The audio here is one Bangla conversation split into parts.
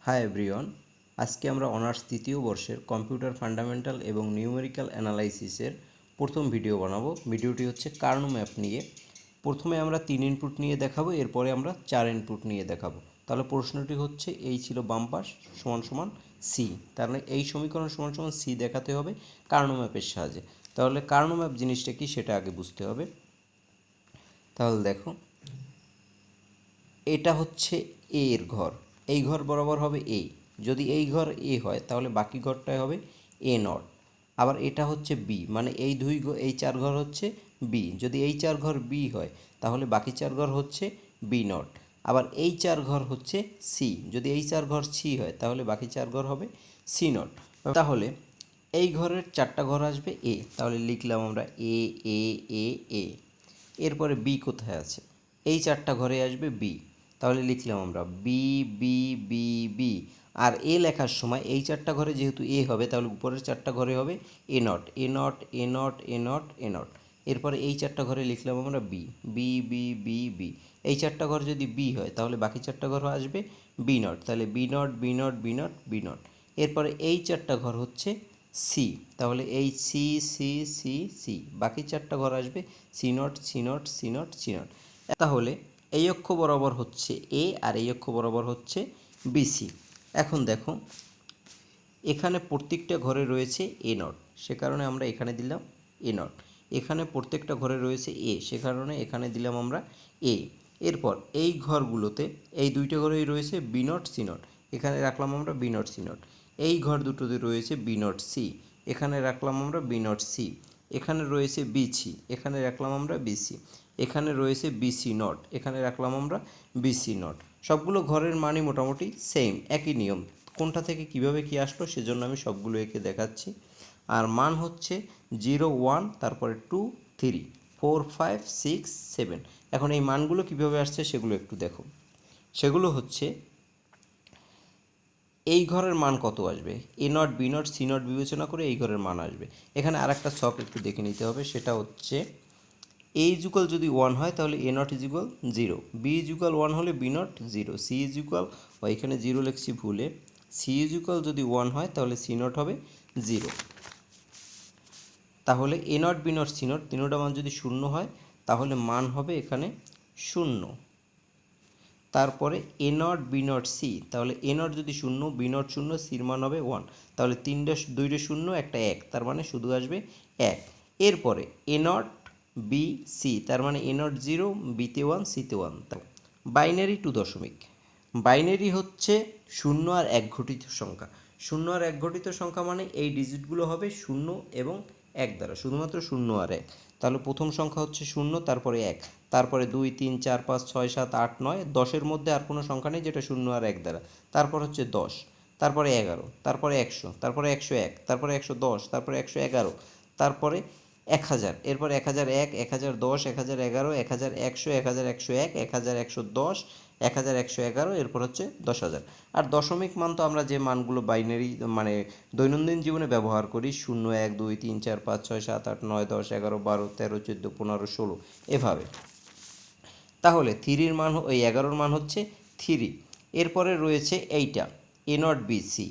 হাই এভরিওয়ান, আজকে আমরা অনার্স তৃতীয় বর্ষের কম্পিউটার ফান্ডামেন্টাল এবং নিউমেরিক্যাল অ্যানালাইসিসের প্রথম ভিডিও বানাবো। ভিডিওটি হচ্ছে কার্ন ম্যাপ নিয়ে। প্রথমে আমরা 3 ইনপুট নিয়ে দেখাবো, এরপরে আমরা 4 ইনপুট নিয়ে দেখাবো। তাহলে প্রশ্নটি হচ্ছে এই ছিল বাম পাশ সমান সমান সি, তার মানে এই সমীকরণ সমান সমান সি দেখাতে হবে কার্ন ম্যাপের সাহায্যে। তাহলে কার্ন ম্যাপ জিনিসটা কি সেটা আগে বুঝতে হবে। তাহলে দেখো, এটা হচ্ছে এ এর ঘর, এই ঘর বরাবর হবে এ। যদি এই ঘর এ হয় তাহলে বাকি ঘরটাই হবে এ নট। আবার এটা হচ্ছে বি, মানে এই 4 ঘর হচ্ছে বি। যদি এই 4 ঘর বি হয় তাহলে বাকি 4 ঘর হচ্ছে বি নট। আবার এই 4 ঘর হচ্ছে সি, যদি এই 4 ঘর সি হয় তাহলে বাকি 4 ঘর হবে সি নট। তাহলে এই ঘরের 4টা ঘর আসবে এ, তাহলে লিখলাম আমরা এ এ এ এ। এরপরে বি কোথায় আছে? এই 4টা ঘরে আসবে বি, তাহলে লিখলাম আমরা বি বি বি বি। আর এ লেখার সময় এই 4টা ঘরে যেহেতু এ হবে তাহলে উপরের 4টা ঘরে হবে A not A not A not A not A not. এরপরে এই 4টা ঘরে লিখলাম আমরা B B B B B. এই 4টা ঘর যদি বি হয় তাহলে বাকি 4টা ঘর আসবে বি নট, তাহলে B not B not B not B not. এরপরে এই 4টা ঘর হচ্ছে সি, তাহলে এই সি সি সি সি। বাকি 4টা ঘর আসবে C not C not C not C not. তাহলে এই অক্ষ বরাবর হচ্ছে এ আর এই অক্ষ বরাবর হচ্ছে বিসি। এখন দেখো, এখানে প্রত্যেকটা ঘরে রয়েছে এ নট, সে কারণে আমরা এখানে দিলাম এ নট। এখানে প্রত্যেকটা ঘরে রয়েছে এ, সে কারণে এখানে দিলাম আমরা এ। এরপর এই ঘরগুলোতে এই দুইটা ঘরেই রয়েছে বি নট সি নট, এখানে রাখলাম আমরা বি নট সি নট। এই ঘর দুটোতে রয়েছে বি নট সি, এখানে রাখলাম আমরা বি নট সি। এখানে রয়েছে বিসি, এখানে রাখলাম আমরা বিসি। এখানে রয়েছে বিসি নট, এখানে রাখলাম আমরা বিসি নট। সবগুলো ঘরের মানই মোটামুটি সেম, একই নিয়ম। কোনটা থেকে কিভাবে কি আসলো সেজন্য আমি সবগুলো এঁকে দেখাচ্ছি। আর মান হচ্ছে 0 1, তারপরে 2 3 4 5 6 7। এখন এই মানগুলো কিভাবে আসছে সেগুলো একটু দেখো। সেগুলো হচ্ছে এই ঘরের মান কত আসবে, A not B not C not বিবেচনা করে এই ঘরের মান আসবে। এখানে আর একটা ছক একটু দেখে নিতে হবে, সেটা হচ্ছে এ ইজুকাল যদি 1 হয় তাহলে A not equal 0, B equal 1 হলে বি নট 0, সি ইজুকাল, এখানে 0 লিখছি ভুলে, সি ইজুকাল যদি 1 হয় তাহলে সি নট হবে 0। তাহলে A not B not C not তিনোটা মান যদি 0 হয় তাহলে মান হবে এখানে 0। তারপরে এ নট বি নট সি, তাহলে এ নট যদি 0 বি নট 0 সির মান হবে 1, তাহলে 2টা 0 একটা 1, তার মানে শুধু আসবে 1। এরপরে এ নট বি সি, তার মানে এ নট 0 বিতে 1 সিতে 1। বাইনারি 2 দশমিক। বাইনারি হচ্ছে 0 আর 1 ঘটিত সংখ্যা। 0 আর 1 ঘটিত সংখ্যা মানে এই ডিজিটগুলো হবে 0 এবং 1 দ্বারা, শুধুমাত্র 0 আর 1। তাহলে প্রথম সংখ্যা হচ্ছে 0, তারপরে 1, তারপরে 2 3 4 5 6 7 8 9, 10-এর মধ্যে আর কোনো সংখ্যা নেই যেটা 0 আর 1 দ্বারা। তারপর হচ্ছে 10, তারপরে 11, তারপরে 100, তারপরে 101, তারপরে 110, তারপরে 111, তারপরে 1000। এরপর 1001, 1010, 1011, 1100, 1101, 1110, 1111, এরপর হচ্ছে 10,000। আর দশমিক মান তো আমরা যে মানগুলো বাইনারি মানে দৈনন্দিন জীবনে ব্যবহার করি, 0 1 2 3 4 5 6 7 8 9 10 11 12 13 14 15 16 এভাবে। তাহলে 3-এর মান, ওই 11-র মান হচ্ছে 3। এরপরে রয়েছে এইটা এ নট বি সি,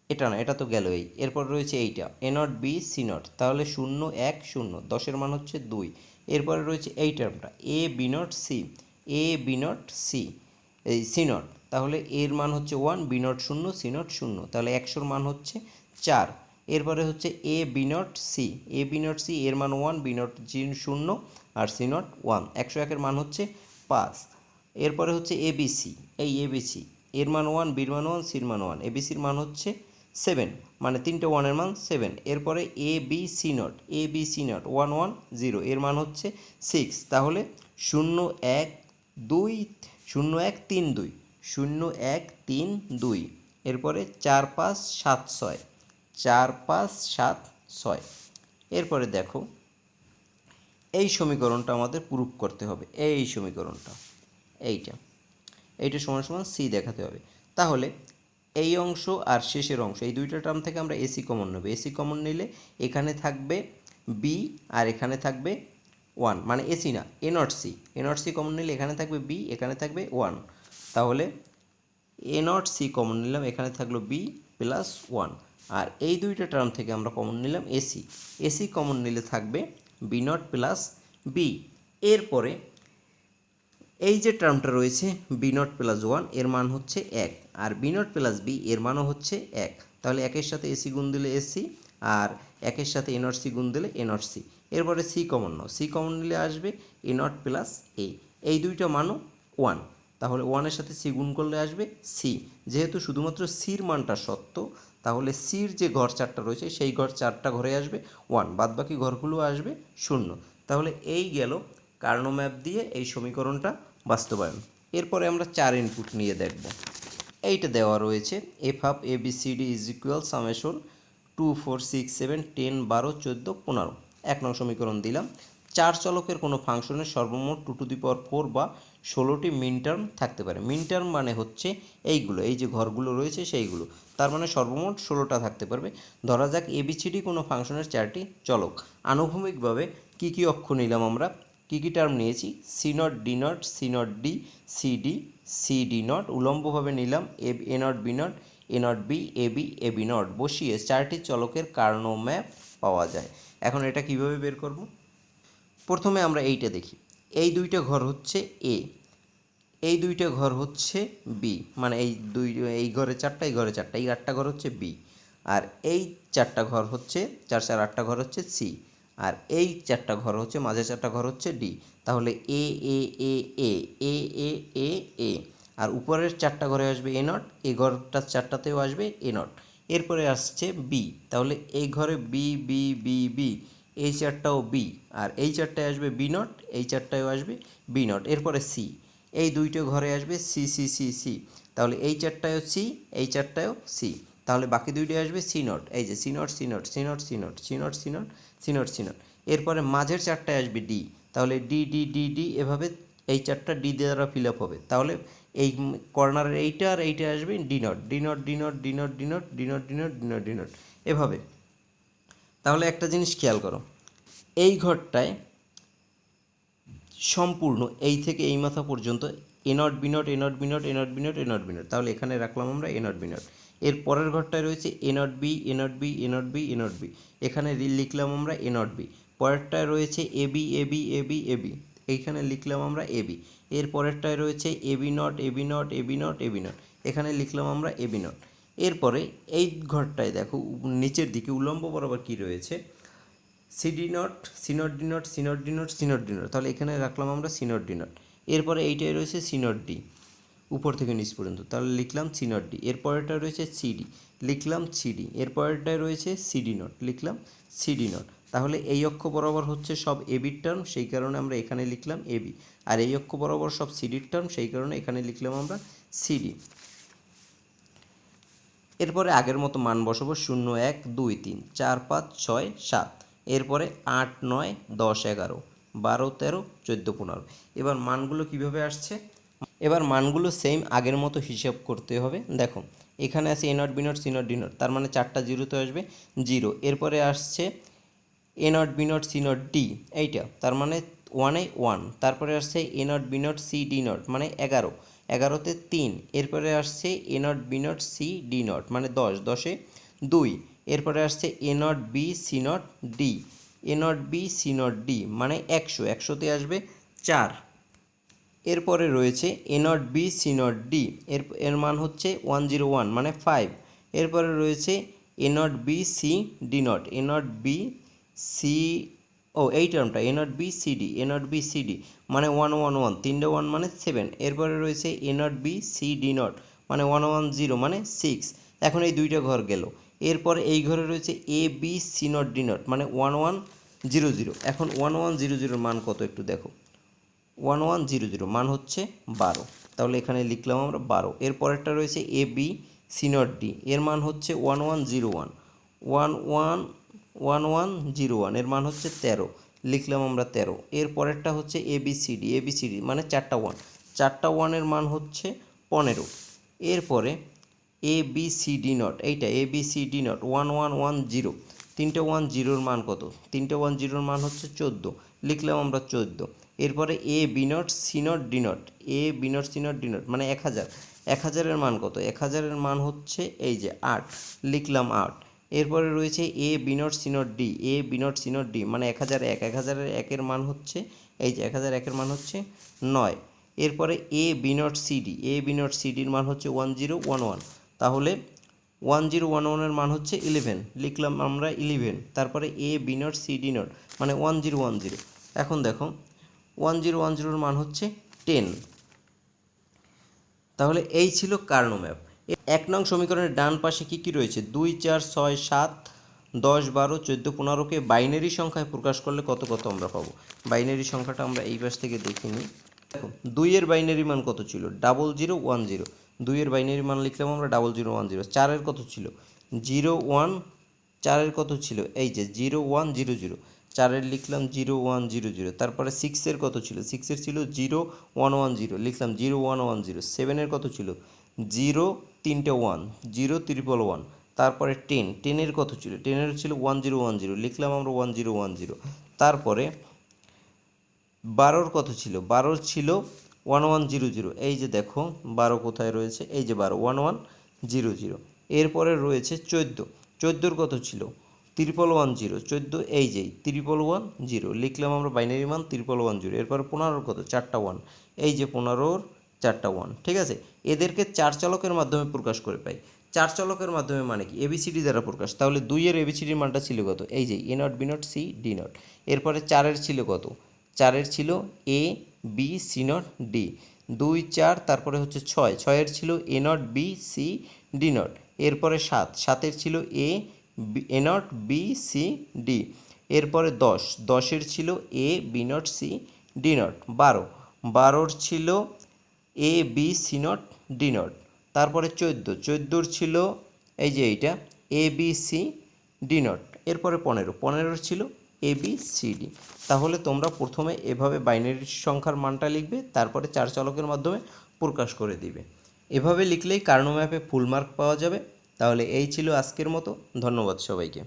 এটা না, এটা তো গেল এই। এরপর রয়েছে এইটা এ নট বি সি নট, তাহলে 0 1 0, 10-এর মান হচ্ছে 2। এরপরে রয়েছে এই টার্মটা A B not C, A B not C, এই সি নট, তাহলে এর মান হচ্ছে 1, বি নট 0 সি নট 0, তাহলে 100-র মান হচ্ছে 4। এরপরে হচ্ছে A B not C, A B not C এর মান 1, বি নট 0 আর সি নট 1, 101-এর মান হচ্ছে 5। এরপরে হচ্ছে এবিসি, এই এবিসি এর মান 1, বির মান 1, সির মান 1, এবিসির মান হচ্ছে 7, মানে 3টে 1-এর মান 7। এরপরে A B C not, A B C not 1 1 0, এর মান হচ্ছে 6। তাহলে 0 1 2 0 1 3 2 0 1 3 2, এরপরে 4 5 7 6, 4 5 7 6। এরপরে দেখো, এই সমীকরণটা আমাদের প্রুফ করতে হবে, এই সমীকরণটা এইটা এইটা সমান সমান সি দেখাতে হবে। তাহলে এই অংশ আর শেষের অংশ এই দুইটা টার্ম থেকে আমরা এসি কমন নেব। এসি কমন নিলে এখানে থাকবে বি আর এখানে থাকবে 1, মানে এসি না A not C, A not C common নিলে এখানে থাকবে বি, এখানে থাকবে 1। তাহলে এ নট সি কমন নিলাম, এখানে থাকলো বি প্লাস ওয়ান। আর এই দুইটা টার্ম থেকে আমরা কমন নিলাম এসি, এসি কমন নিলে থাকবে বি নট প্লাস বি। এরপরে এই যে টার্মটা রয়েছে বি নট প্লাস ওয়ান, এর মান হচ্ছে এক, আর বি নট প্লাস বি এর মানও হচ্ছে এক। তাহলে একের সাথে এসি গুণ দিলে এসি, আর একের সাথে এ নট সি গুণ দিলে এ নট সি। এরপরে সি কমন নাও, সি কমন নিলে আসবে এ নট প্লাস এ, এই দুইটা মানও ওয়ান। তাহলে ওয়ানের সাথে সি গুণ করলে আসবে সি। যেহেতু শুধুমাত্র সির মানটা সত্য, তাহলে সির যে ঘর চারটা রয়েছে সেই ঘর চারটা ঘরে আসবে ওয়ান, বাদবাকি ঘরগুলো আসবে শূন্য। তাহলে এই গেল কার্নো ম্যাপ দিয়ে এই সমীকরণটা বাস্তবায়ন। এরপরে আমরা 4 ইনপুট নিয়ে দেখব। এইটা দেওয়া রয়েছে F half A B C D is equal summation 2 4 6 7 10 12 14 15। 1 নং সমীকরণ দিলাম। 4 চলকের কোনো ফাংশনের সর্বমোট 2^4 বা 16টি মিন টার্ম থাকতে পারে। মিন টার্ম মানে হচ্ছে এইগুলো, এই যে ঘরগুলো রয়েছে সেইগুলো, তার মানে সর্বমোট 16টা থাকতে পারবে। ধরা যাক এবিসিডি কোনো ফাংশনের 4টি চলক। আনুভূমিকভাবে কী কী অক্ষ নিলাম আমরা, কী কী টার্ম নিয়েছি, C not D not, C not D, CD, CD not. উলম্বভাবে নিলাম A not B not, A not B, AB, AB not. বসিয়ে 4টি চলকের কার্নো ম্যাপ পাওয়া যায়। এখন এটা কিভাবে বের করব? প্রথমে আমরা এইটা দেখি। এই দুইটা ঘর হচ্ছে এ, এই দুইটা ঘর হচ্ছে বি, মানে এই ঘরে চারটা, এই ঘরে চারটা, এই 8টা ঘর হচ্ছে বি। আর এই 4টা ঘর হচ্ছে 4 4 8টা ঘর হচ্ছে সি। আর এই 4টা ঘর হচ্ছে, মাঝে 4টা ঘর হচ্ছে ডি। তাহলে এ এ এ এ এ এ এ এ। আর উপরের 4টা ঘরে আসবে এ নট, এই ঘরটা 4টাতেও আসবে এ নট। এরপরে আসছে বি, তাহলে এই ঘরে বি বি বি বি, এই 4টাও বি। আর এই 4টায় আসবে বি নট, এই 4টায়ও আসবে বি নট। এরপরে সি, এই দুইটো ঘরে আসবে সি সি সি সি। তাহলে এই 4টায়ও সি, এই 4টায়ও সি। তাহলে বাকি দুইটায় আসবে সি নট, এই যে C not C not C not C not C not C not C not C not. এরপরে মাঝের 4টায় আসবে ডি, তাহলে ডি ডি ডি ডি, এভাবে এই 4টা ডি দ্বারা ফিল আপ হবে। তাহলে এই কর্নারের এইটা আর এইটা আসবে D not D not D not D not D not D not D not D not D not, এভাবে। তাহলে একটা জিনিস খেয়াল করো, এই ঘরটায় সম্পূর্ণ এই থেকে এই মাথা পর্যন্ত A not B not A not B not A not B not A not B not. তাহলে এখানে রাখলাম আমরা এ নট বি নট। এর পরের ঘরটায় রয়েছে A not B A not B A not B A not B, এখানে লিখলাম আমরা এ নট বি। পরেরটায় রয়েছে A B A B A B A B, এইখানে লিখলাম আমরা এ বি। এর পরেরটায় রয়েছে A B not A B not A B not A B not, এখানে লিখলাম আমরা এ বি নট। এরপরে এই ঘরটায় দেখো নিচের দিকে উলম্ব বরাবর কী রয়েছে, CD not C not D not C not D not C not D not, তাহলে এখানে রাখলাম আমরা সি নট ডি নট। এরপরে এইটাই রয়েছে সি নট ডি, উপর থেকে নিচ পর্যন্ত, তাহলে লিখলাম সি নট ডি। এরপরেরটা রয়েছে সিডি, লিখলাম সিডি। এরপরেরটায় রয়েছে সিডি নট, লিখলাম সিডি নট। তাহলে এই অক্ষ বরাবর হচ্ছে সব এবির টার্ম, সেই কারণে আমরা এখানে লিখলাম এবি। আর এই অক্ষ বরাবর সব সিডির টার্ম, সেই কারণে এখানে লিখলাম আমরা সিডি। এরপরে আগের মতো মান বসাবো 0 1 2 3 4 5 6 7। এরপরে 8 9 10 11 12 13 14 15। এবার মানগুলো কিভাবে আসছে, এবার মানগুলো সেম আগের মতো হিসাব করতে হবে। দেখো এখানে আছে A not B not C not D not, তার মানে 4টা জিরোতে আসবে 0। এরপরে আসছে A not B not C not D, এইটা তার মানে 1 এ 1। তারপরে আসছে A not B not C D not, মানে 11, 11তে 3। এরপরে আসছে A not B not C D not, মানে 10, 10-এ 2। এরপরে আসছে A not B C not D, A not B C not D মানে 100, 100তে আসবে 4। এরপরে রয়েছে A not B C not D, এর মান হচ্ছে 101 মানে 5। এরপরে রয়েছে A not B C D not, A not B C, এই টার্মটা A not B C D, A not B C D মানে 111, 3টে 1 মানে 7। এরপরে রয়েছে A not B C D not মানে 110 মানে 6। এখন এই দুইটা ঘর গেল। এরপরে এই ঘরে রয়েছে A B C not D not মানে 1100। এখন 1100 মান কত একটু দেখো, 1100 মান হচ্ছে 12, তাহলে এখানে লিখলাম আমরা 12। এর পরেরটা রয়েছে A B C not D, এর মান হচ্ছে 1101, 1101 এর মান হচ্ছে 13, লিখলাম আমরা 13। এর পরেরটা হচ্ছে A B C D, A B C D মানে 4টা 1, 4টা 1-এর মান হচ্ছে 15। এরপরে A B C D not, এইটা এ বি সি ডি নট 1110, 3টে 10-এর মান কত, 3টে 10-এর মান হচ্ছে 14, লিখলাম আমরা 14। এরপরে A B not C not D not, A B not C not D not মানে 1000, 1000-এর মান কত? 1000-এর মান হচ্ছে এই যে 8, লিখলাম 8। এরপরে রয়েছে A B not C not D, A B not C not D মানে 1001, 1001-এর মান হচ্ছে এই যে 1001-এর মান হচ্ছে 9। এরপরে A B not C D, A B not C ডির মান হচ্ছে 1011, তাহলে 1011-এর মান হচ্ছে 11, লিখলাম আমরা 11। তারপরে A B not C D not মানে 1010। এখন দেখো 1010-এর মান হচ্ছে 10। তাহলে এই ছিল কার্নো ম্যাপ। 1 নং সমীকরণের ডান পাশে কি কি রয়েছে? 2, 4, 6, 7, 10, 12, 14, 15কে বাইনারি সংখ্যায় প্রকাশ করলে কত কত আমরা পাবো? বাইনারি সংখ্যাটা আমরা এই পাশ থেকে দেখে নিই। দেখো 2 এর বাইনারি মান কত ছিল? 0010। 2 এর বাইনারি মান লিখলাম আমরা 0010। 4 এর কত ছিল? 01। 4 এর কত ছিল? এই যে 0100। 4 এর লিখলাম 0100। তারপরে 6 এর কত ছিল? 6 এর ছিল 0110, লিখলাম 0110। 7 এর কত ছিল? 0 3টে 1, 0111। তারপরে 10, 10 এর কত ছিল? 10 এর ছিল 1010, লিখলাম আমরা 1010। তারপরে 12-র কত ছিল? 12-র ছিল 1100। এই যে দেখো 12 কোথায় রয়েছে? এই যে 12, 1100। এরপরে রয়েছে 14, 14-র কত ছিল? 1110, 14 এই যে 1110, লিখলাম আমরা বাইনারি মান 1110। এরপরে 15-র কত? 4টা 1, এই যে 15-র 4টা 1, ঠিক আছে। এদেরকে 4 চলকের মাধ্যমে প্রকাশ করে পাই। 4 চলকের মাধ্যমে মানে কি? এবিসিডি দ্বারা প্রকাশ। তাহলে 2 এর এবিসিডির মানটা ছিল কত? এই যে A not B not C D not. এরপরে 4-এর ছিল কত? 4-এর ছিল A B C not D. 2, 4, তারপরে হচ্ছে 6, 6-এর ছিল A not B C D not. এরপরে 7, 7-এর ছিল A not B C D. এরপরে 10, 10-এর ছিল A B not C D not. 12, 12-র ছিল A B C not D not. তারপরে 14, 14-র ছিল এই যে এইটা এ বি সি ডি নট। এরপরে 15, 15-র ছিল এ বি সি ডি। তাহলে তোমরা প্রথমে এভাবে বাইনারি সংখ্যার মানটা লিখবে, তারপরে 4 চলকের মাধ্যমে প্রকাশ করে দিবে। এভাবে লিখলেই কার্নো ম্যাপে ফুল মার্ক পাওয়া যাবে। তাহলে এই ছিল আজকের মতো। ধন্যবাদ সবাইকে।